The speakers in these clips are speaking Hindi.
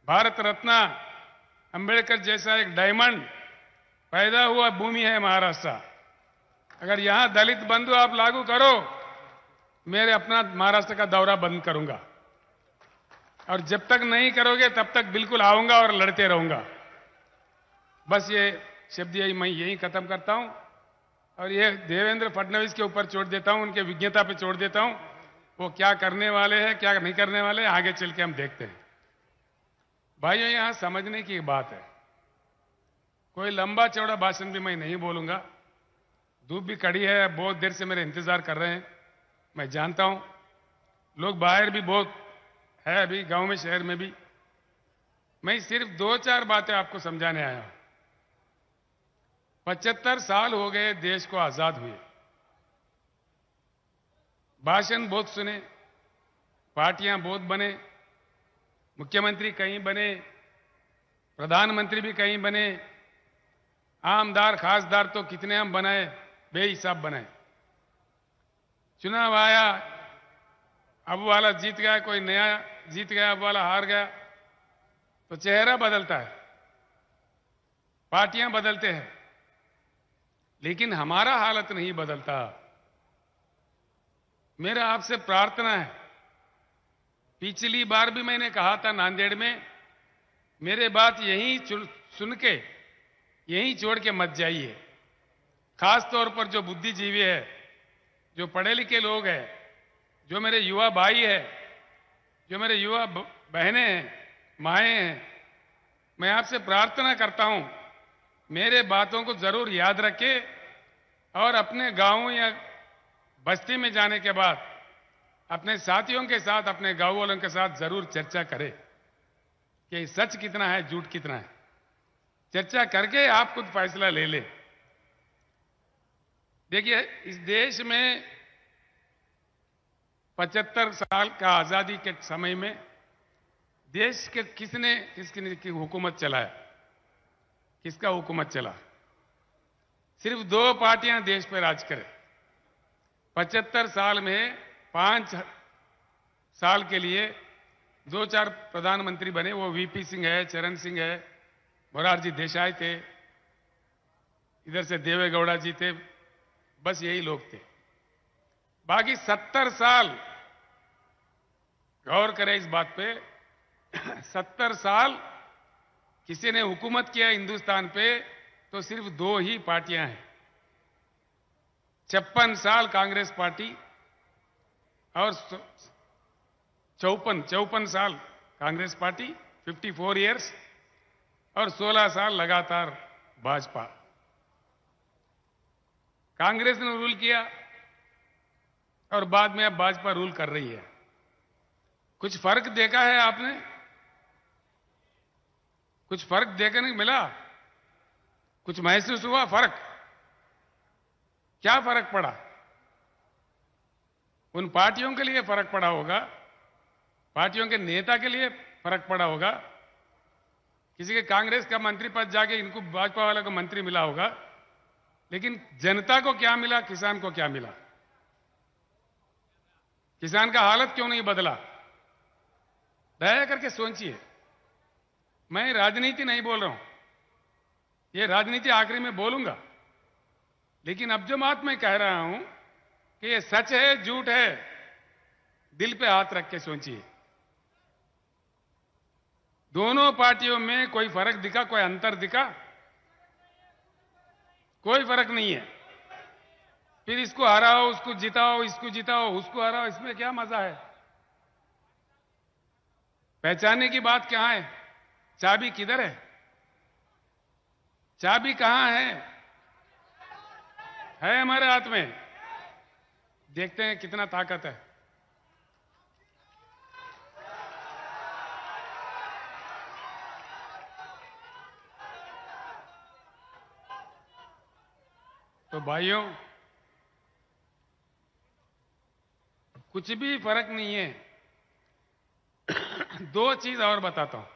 भारत रत्न अंबेडकर जैसा एक डायमंड पैदा हुआ भूमि है महाराष्ट्र। अगर यहां दलित बंधु आप लागू करो, मेरे अपना महाराष्ट्र का दौरा बंद करूंगा, और जब तक नहीं करोगे तब तक बिल्कुल आऊंगा और लड़ते रहूंगा। बस ये शब्द मैं यही खत्म करता हूं और ये देवेंद्र फडणवीस के ऊपर छोड़ देता हूं, उनके विज्ञता पे छोड़ देता हूं। वो क्या करने वाले हैं, क्या नहीं करने वाले हैं, आगे चल के हम देखते हैं। भाइयों, यहां समझने की बात है, कोई लंबा चौड़ा भाषण भी मैं नहीं बोलूंगा। धूप भी कड़ी है, बहुत देर से मेरे इंतजार कर रहे हैं, मैं जानता हूं। लोग बाहर भी बहुत है, अभी गांव में शहर में भी। मैं सिर्फ 2-4 बातें आपको समझाने आया हूं। 75 साल हो गए देश को आजाद हुए। भाषण बहुत सुने, पार्टियां बहुत बने, मुख्यमंत्री कहीं बने, प्रधानमंत्री भी कहीं बने, आमदार खासदार तो कितने हम बनाए, बेहिसाब बनाए। चुनाव आया, अब वाला जीत गया, कोई नया जीत गया, अब वाला हार गया, तो चेहरा बदलता है, पार्टियां बदलते हैं, लेकिन हमारा हालत नहीं बदलता। मेरा आपसे प्रार्थना है, पिछली बार भी मैंने कहा था नांदेड़ में, मेरे बात यहीं सुन के यहीं छोड़ के मत जाइए। खास तौर पर जो बुद्धिजीवी है, जो पढ़े लिखे लोग हैं, जो मेरे युवा भाई है, जो मेरे युवा बहनें हैं, माएँ हैं, मैं आपसे प्रार्थना करता हूं, मेरे बातों को जरूर याद रखें और अपने गांव या बस्ती में जाने के बाद अपने साथियों के साथ, अपने गांव वालों के साथ जरूर चर्चा करें कि सच कितना है, झूठ कितना है। चर्चा करके आप खुद फैसला ले ले। देखिए, इस देश में 75 साल का आजादी के समय में देश के किसकी हुकूमत चलाया, किसका हुकूमत चला? सिर्फ 2 पार्टियां देश पर राज करें। 75 साल में 5 साल के लिए 2-4 प्रधानमंत्री बने, वो वीपी सिंह है, चरण सिंह है, मोरारजी देसाई थे, इधर से देवेगौड़ा जी थे, बस यही लोग थे। बाकी 70 साल, गौर करें इस बात पे, 70 साल किसी ने हुकूमत किया हिंदुस्तान पे तो सिर्फ 2 ही पार्टियां हैं। 56 साल कांग्रेस पार्टी और 54 साल कांग्रेस पार्टी, 54 इयर्स, और 16 साल लगातार भाजपा। कांग्रेस ने रूल किया और बाद में अब भाजपा रूल कर रही है। कुछ फर्क देखा है आपने? कुछ फर्क देखने को मिला? कुछ महसूस हुआ फर्क? क्या फर्क पड़ा? उन पार्टियों के लिए फर्क पड़ा होगा, पार्टियों के नेता के लिए फर्क पड़ा होगा, किसी के कांग्रेस का मंत्री पद जाके इनको भाजपा वाले को मंत्री मिला होगा, लेकिन जनता को क्या मिला, किसान को क्या मिला? किसान का हालत क्यों नहीं बदला? दया करके सोचिए। मैं राजनीति नहीं बोल रहा हूं, ये राजनीति आखिरी में बोलूंगा, लेकिन अब जो बात मैं कह रहा हूं कि ये सच है झूठ है, दिल पे हाथ रख के सोचिए। दोनों पार्टियों में कोई फर्क दिखा, कोई अंतर दिखा? कोई फर्क नहीं है। फिर इसको हराओ, उसको जिताओ, इसको जिताओ, उसको हराओ, इसमें क्या मजा है? पहचानने की बात कहां है? चाबी किधर है? चाबी कहां है हमारे हाथ में। देखते हैं कितना ताकत है। तो भाइयों, कुछ भी फर्क नहीं है। 2 चीज और बताता हूं।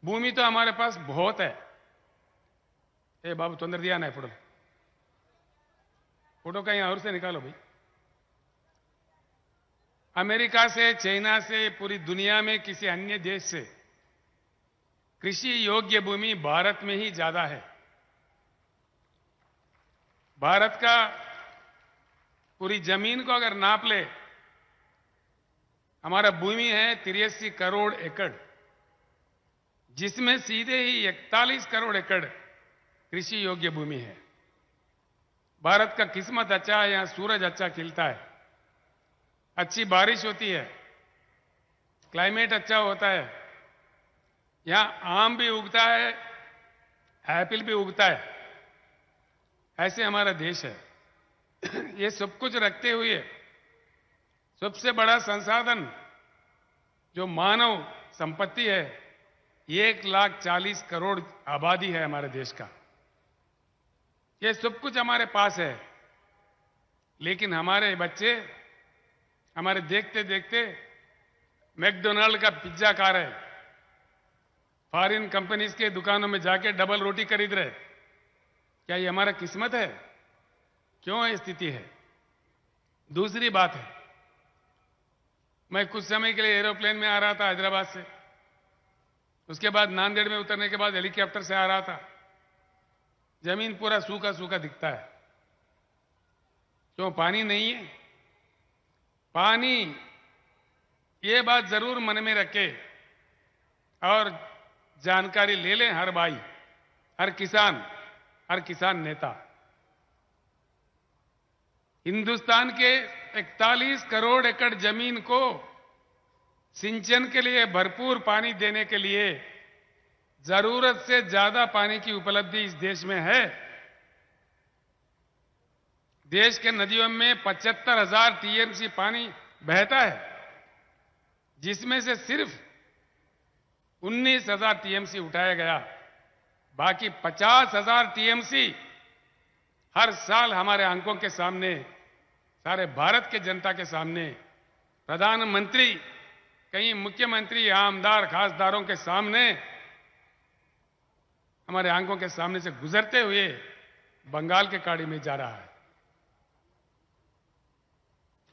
भूमि तो हमारे पास बहुत है। ए बाबू, तोंदर दिया ना फोटो, फोटो कहीं और से निकालो भाई। अमेरिका से, चाइना से, पूरी दुनिया में किसी अन्य देश से कृषि योग्य भूमि भारत में ही ज्यादा है। भारत का पूरी जमीन को अगर नाप ले, हमारा भूमि है 83 करोड़ एकड़, जिसमें सीधे ही 41 करोड़ एकड़ कृषि योग्य भूमि है। भारत का किस्मत अच्छा है, यहां सूरज अच्छा खिलता है, अच्छी बारिश होती है, क्लाइमेट अच्छा होता है, यहां आम भी उगता है, एप्पल भी उगता है। ऐसे हमारा देश है। ये सब कुछ रखते हुए सबसे बड़ा संसाधन जो मानव संपत्ति है, 1,40,000 करोड़ आबादी है हमारे देश का। ये सब कुछ हमारे पास है, लेकिन हमारे बच्चे हमारे देखते देखते मैकडोनाल्ड का पिज्जा खा रहे, फॉरेन कंपनीज के दुकानों में जाके डबल रोटी खरीद रहे। क्या ये हमारा किस्मत है? क्यों ये स्थिति है? दूसरी बात है, मैं कुछ समय के लिए एरोप्लेन में आ रहा था हैदराबाद से, उसके बाद नांदेड़ में उतरने के बाद हेलीकॉप्टर से आ रहा था। जमीन पूरा सूखा सूखा दिखता है। क्यों? पानी नहीं है। पानी, ये बात जरूर मन में रखे और जानकारी ले लें हर भाई, हर किसान नेता। हिंदुस्तान के 41 करोड़ एकड़ जमीन को सिंचन के लिए भरपूर पानी देने के लिए जरूरत से ज्यादा पानी की उपलब्धि इस देश में है। देश के नदियों में 75,000 टीएमसी पानी बहता है, जिसमें से सिर्फ 19,000 टीएमसी उठाया गया। बाकी 50,000 टीएमसी हर साल हमारे आंखों के सामने, सारे भारत के जनता के सामने, प्रधानमंत्री, कई मुख्यमंत्री, आमदार, खासदारों के सामने, हमारे आंखों के सामने से गुजरते हुए बंगाल के खाड़ी में जा रहा है।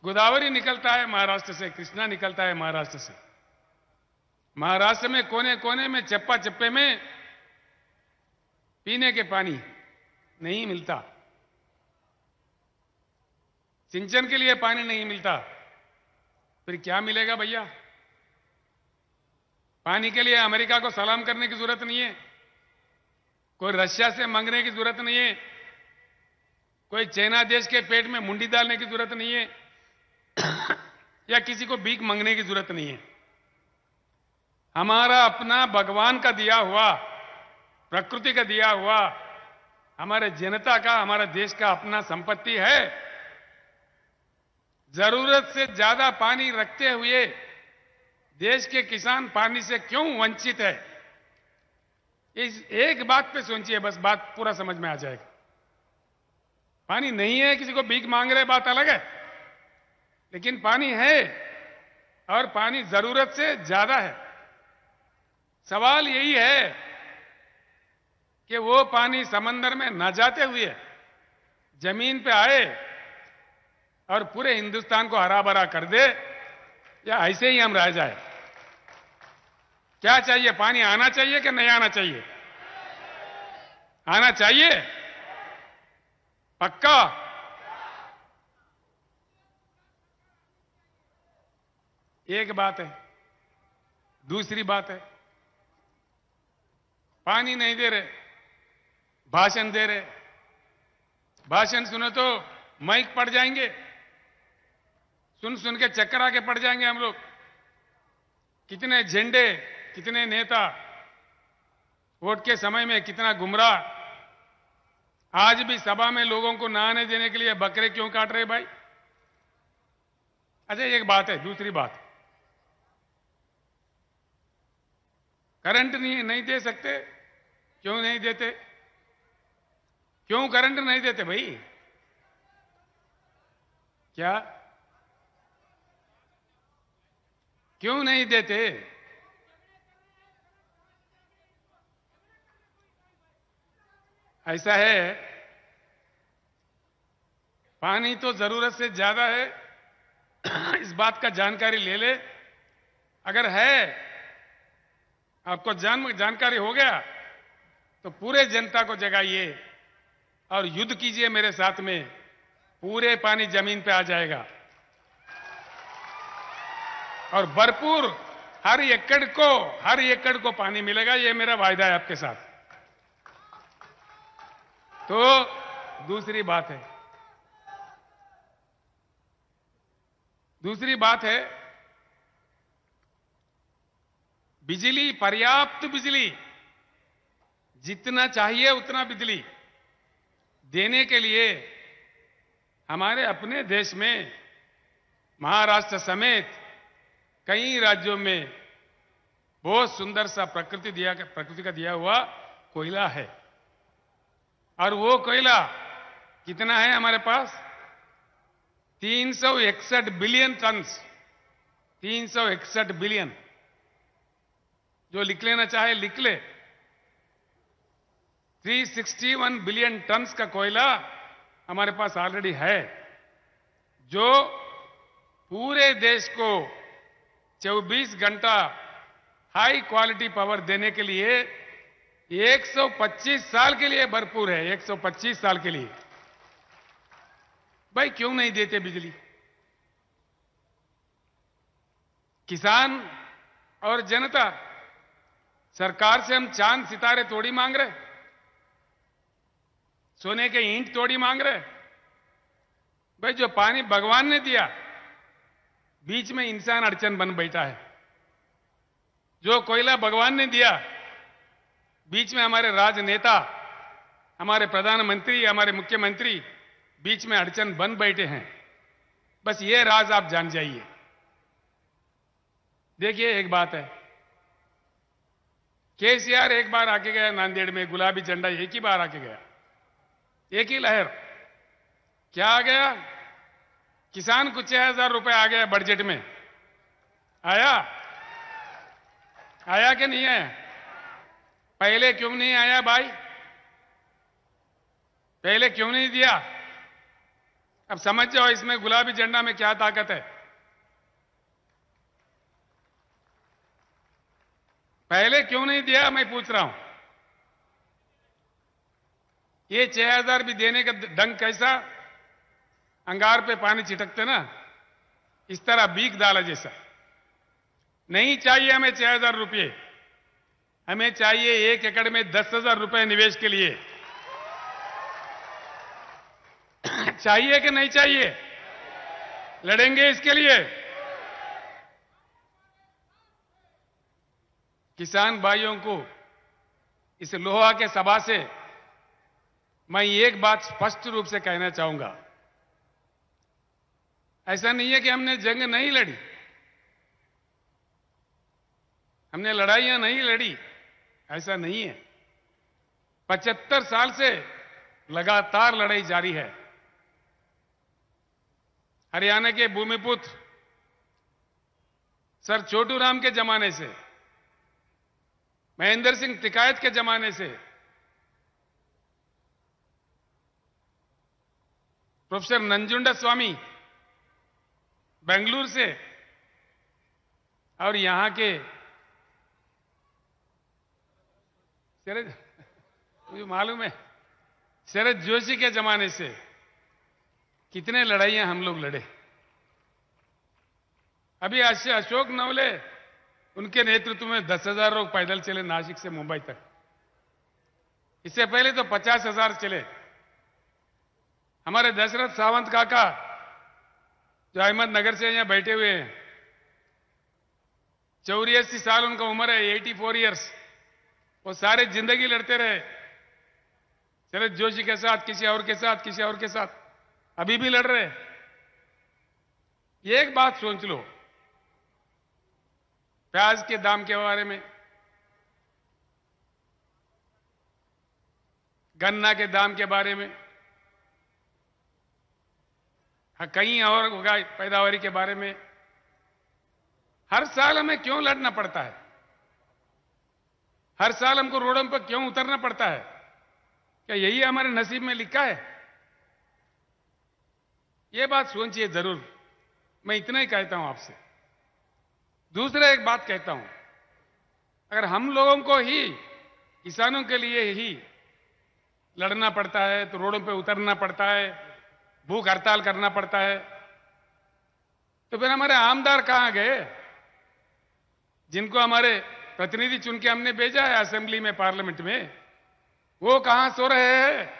गोदावरी निकलता है महाराष्ट्र से, कृष्णा निकलता है महाराष्ट्र से। महाराष्ट्र में कोने कोने में, चप्पा चप्पे में पीने के पानी नहीं मिलता, सिंचन के लिए पानी नहीं मिलता। फिर क्या मिलेगा भैया? पानी के लिए अमेरिका को सलाम करने की जरूरत नहीं है, कोई रशिया से मांगने की जरूरत नहीं है, कोई चाइना देश के पेट में मुंडी डालने की जरूरत नहीं है या किसी को भीख मांगने की जरूरत नहीं है। हमारा अपना भगवान का दिया हुआ, प्रकृति का दिया हुआ, हमारे जनता का, हमारा देश का अपना संपत्ति है। जरूरत से ज्यादा पानी रखते हुए देश के किसान पानी से क्यों वंचित है? इस एक बात पे सोचिए, बस बात पूरा समझ में आ जाएगा। पानी नहीं है, किसी को भीख मांग रहे, बात अलग है, लेकिन पानी है और पानी जरूरत से ज्यादा है। सवाल यही है कि वो पानी समंदर में न जाते हुए जमीन पे आए और पूरे हिंदुस्तान को हरा भरा कर दे, या ऐसे ही हम रह जाए? क्या चाहिए? पानी आना चाहिए कि नहीं आना चाहिए? आना चाहिए, पक्का। एक बात है। दूसरी बात है, पानी नहीं दे रहे, भाषण दे रहे। भाषण सुनो तो माइक पड़ जाएंगे, सुन सुन के चक्कर आके पड़ जाएंगे हम लोग। कितने झंडे, कितने नेता, वोट के समय में कितना गुमराह। आज भी सभा में लोगों को नहाने देने के लिए बकरे क्यों काट रहे भाई? अच्छा, एक बात है। दूसरी बात, करंट नहीं दे सकते। क्यों नहीं देते? क्यों करंट नहीं देते भाई? क्या क्यों नहीं देते? ऐसा है, पानी तो जरूरत से ज्यादा है इस बात का जानकारी ले ले। अगर है आपको जानकारी हो गया तो पूरे जनता को जगाइए और युद्ध कीजिए मेरे साथ में। पूरे पानी जमीन पे आ जाएगा और भरपूर हर एकड़ को पानी मिलेगा। ये मेरा वायदा है आपके साथ। तो दूसरी बात है बिजली, पर्याप्त बिजली, जितना चाहिए उतना बिजली देने के लिए हमारे अपने देश में महाराष्ट्र समेत कई राज्यों में बहुत सुंदर सा प्रकृति का दिया हुआ कोयला है। और वो कोयला कितना है हमारे पास? 361 बिलियन टन्स। 361 बिलियन। जो लिख लेना चाहे लिख ले। 361 बिलियन टन्स का कोयला हमारे पास ऑलरेडी है, जो पूरे देश को 24 घंटा हाई क्वालिटी पावर देने के लिए 125 साल के लिए भरपूर है। 125 साल के लिए। भाई क्यों नहीं देते बिजली? किसान और जनता, सरकार से हम चांद सितारे थोड़ी मांग रहे, सोने के ईंट थोड़ी मांग रहे। भाई जो पानी भगवान ने दिया, बीच में इंसान अड़चन बन बैठा है। जो कोयला भगवान ने दिया, बीच में हमारे राजनेता, हमारे प्रधानमंत्री, हमारे मुख्यमंत्री बीच में अड़चन बन बैठे हैं। बस ये राज आप जान जाइए। देखिए एक बात है, केसीआर एक बार आके गया नांदेड़ में, गुलाबी झंडा एक ही बार आके गया, एक ही लहर। क्या आ गया? किसान को 6,000 रुपए आ गया बजट में। आया कि नहीं आया? पहले क्यों नहीं आया भाई? पहले क्यों नहीं दिया? अब समझ जाओ इसमें गुलाबी झंडा में क्या ताकत है। पहले क्यों नहीं दिया मैं पूछ रहा हूं। ये 6,000 भी देने का ढंग कैसा? अंगार पे पानी छिटकते ना, इस तरह बीक डाला जैसा। नहीं चाहिए हमें 6,000 रुपये, हमें चाहिए 1 एकड़ में 10,000 रुपए निवेश के लिए। चाहिए कि नहीं चाहिए? लड़ेंगे इसके लिए। किसान भाइयों को इस लोहा के सभा से मैं एक बात स्पष्ट रूप से कहना चाहूंगा। ऐसा नहीं है कि हमने जंग नहीं लड़ी, हमने लड़ाइयां नहीं लड़ी, ऐसा नहीं है। 75 साल से लगातार लड़ाई जारी है। हरियाणा के भूमिपुत्र सर छोटू राम के जमाने से, महेंद्र सिंह टिकायत के जमाने से, प्रोफेसर नंजुंडा स्वामी बेंगलुरु से, और यहां के मुझे मालूम है शरद जोशी के जमाने से कितने लड़ाइयां हम लोग लड़े। अभी अशोक नवले, उनके नेतृत्व में 10,000 लोग पैदल चले नासिक से मुंबई तक। इससे पहले तो 50,000 चले। हमारे दशरथ सावंत काका जो अहमदनगर से यहां बैठे हुए हैं, 84 साल उनका उम्र है, 84 इयर्स। वो सारे जिंदगी लड़ते रहे शरद जोशी के साथ, किसी और के साथ, किसी और के साथ, अभी भी लड़ रहे। एक बात सोच लो, प्याज के दाम के बारे में, गन्ना के दाम के बारे में, कहीं और पैदावारी के बारे में हर साल हमें क्यों लड़ना पड़ता है? हर साल हमको रोडों पर क्यों उतरना पड़ता है? क्या यही हमारे नसीब में लिखा है? ये बात सोचिए जरूर। मैं इतना ही कहता हूं आपसे। दूसरा एक बात कहता हूं, अगर हम लोगों को ही किसानों के लिए ही लड़ना पड़ता है, तो रोडों पे उतरना पड़ता है, भूख हड़ताल करना पड़ता है, तो फिर हमारे आमदार कहां गए, जिनको हमारे प्रतिनिधि चुन के हमने भेजा है असेंबली में, पार्लियामेंट में, वो कहां सो रहे हैं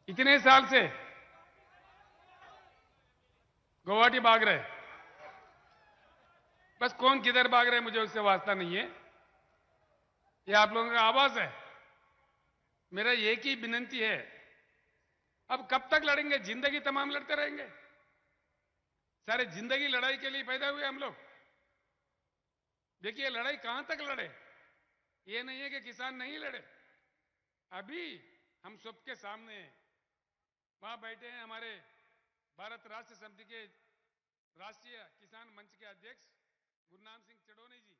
इतने साल से? गुवाहाटी भाग रहे। बस कौन किधर भाग रहे मुझे उससे वास्ता नहीं है, ये आप लोगों का आवाज है। मेरा एक ही विनती है, अब कब तक लड़ेंगे? जिंदगी तमाम लड़ते रहेंगे? सारे जिंदगी लड़ाई के लिए पैदा हुए हम लोग। देखिए लड़ाई कहां तक लड़े, ये नहीं है कि किसान नहीं लड़े। अभी हम सबके सामने वहां बैठे हैं हमारे भारत राष्ट्र समिति के राष्ट्रीय किसान मंच के अध्यक्ष गुरनाम सिंह चडोनी जी।